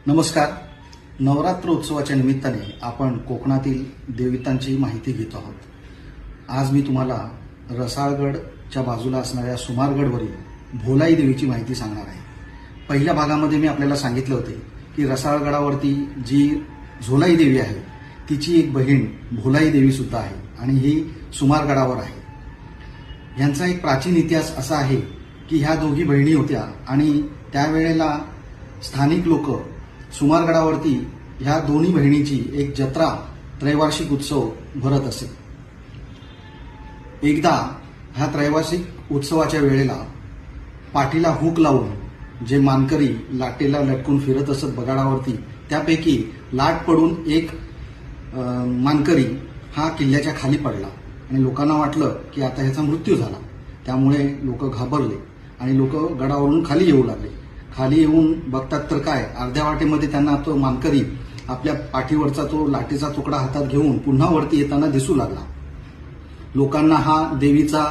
नमस्कार. नवरात्र उत्सवाच्या निमित्ताने आपण कोकणातील देवतांची माहिती घेत आहोत. आज मी तुम्हाला रसाळगडच्या बाजूला असणाऱ्या सुमारगडवरील भोलाई देवीची माहिती सांगणार आहे. पहिल्या भागामध्ये मी आपल्याला सांगितले होते की रसाळगडावरती जी झोलाई देवी आहे तिची एक बहीण भोलाई देवी सुद्धा आहे आणि ही सुमारगडावर आहे. यांचा एक प्राचीन इतिहास असा आहे की ह्या दोघी बहिणी होत्या आणि त्यावेळेला स्थानिक लोक सुमारगडावरती ह्या दोन्ही बहिणीची एक जत्रा त्रैवार्षिक उत्सव भरत असे. एकदा ह्या त्रैवार्षिक उत्सवाच्या वेळेला पाठीला हुक लावून जे मानकरी लाटेला लटकून फिरत असत बगाडावरती, त्यापैकी लाट पडून एक मानकरी हा किल्ल्याच्या खाली पडला आणि लोकांना वाटलं की आता ह्याचा मृत्यू झाला. त्यामुळे लोक घाबरले आणि लोक गडावरून खाली येऊ लागले. खाली येऊन बघतात तर काय, अर्ध्या वाटेमध्ये त्यांना तो मानकरी आपल्या पाठीवरचा तो लाटेचा तुकडा हातात घेऊन पुन्हा वरती येताना दिसू लागला. लोकांना हा देवीचा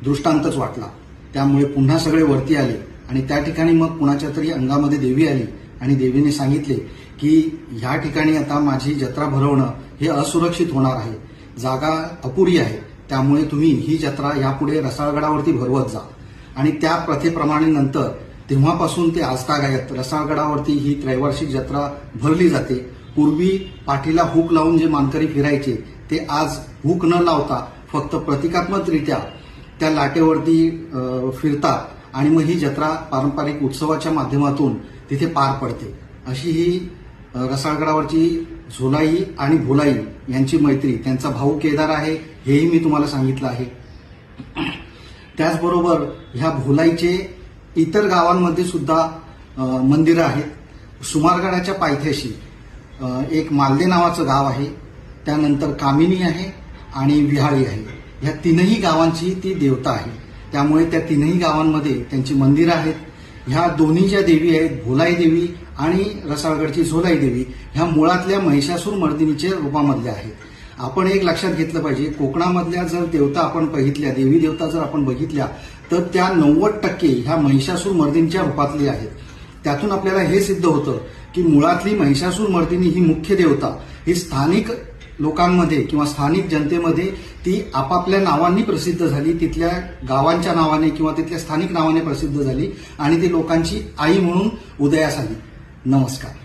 दृष्टांतच वाटला. त्यामुळे पुन्हा सगळे वरती आले आणि त्या ठिकाणी मग कुणाच्या तरी अंगामध्ये देवी आली आणि देवीने सांगितले की ह्या ठिकाणी आता माझी जत्रा भरवणं हे असुरक्षित होणार आहे, जागा अपुरी आहे, त्यामुळे तुम्ही ही जत्रा यापुढे रसाळगडावरती भरवत जा. आणि त्या प्रथेप्रमाणे नंतर तेव्हापासून ते आजतागायत रसाळगडावरती ही त्रैवार्षिक जत्रा भरली जाते. पूर्वी पाठीला हुक लावून जे मानकरी फिरायचे ते आज हुक न लावता फक्त प्रतिकात्मकरित्या त्या लाटेवरती फिरतात आणि मग ही जत्रा पारंपरिक उत्सवाच्या माध्यमातून तिथे पार पडते. अशी ही रसाळगडावरची झोलाई आणि भोलाई यांची मैत्री, त्यांचा भाऊ केदार आहे हेही मी तुम्हाला सांगितलं आहे. त्याचबरोबर ह्या भोलाईचे इतर गावांमध्ये सुद्धा मंदिरं आहेत. सुमारगडाच्या पायथ्याशी एक मालदे नावाचं गाव आहे, त्यानंतर कामिनी आहे आणि विहाळी आहे. ह्या तीनही गावांची ती देवता आहे. त्यामुळे त्या तीनही गावांमध्ये त्यांची मंदिरं आहेत. ह्या दोन्ही ज्या देवी आहेत, भोलाई देवी आणि रसाळगडची झोलाई देवी, ह्या मुळातल्या महिषासूर मर्दिनीच्या रूपामधल्या आहेत. आपण एक लक्षात घेतलं पाहिजे, कोकणामधल्या जर देवता आपण बघितल्या, देवी देवता जर आपण बघितल्या तर त्या 90% ह्या महिषासूर मर्दिनीच्या रूपातली आहेत. त्यातून आपल्याला हे सिद्ध होतं की मुळातली महिषासूर मर्दिनी ही मुख्य देवता ही स्थानिक लोकांमध्ये किंवा स्थानिक जनतेमध्ये ती आपापल्या नावांनी प्रसिद्ध झाली, तिथल्या गावांच्या नावाने किंवा तिथल्या स्थानिक नावाने प्रसिद्ध झाली आणि ती लोकांची आई म्हणून उदयास आली. नमस्कार.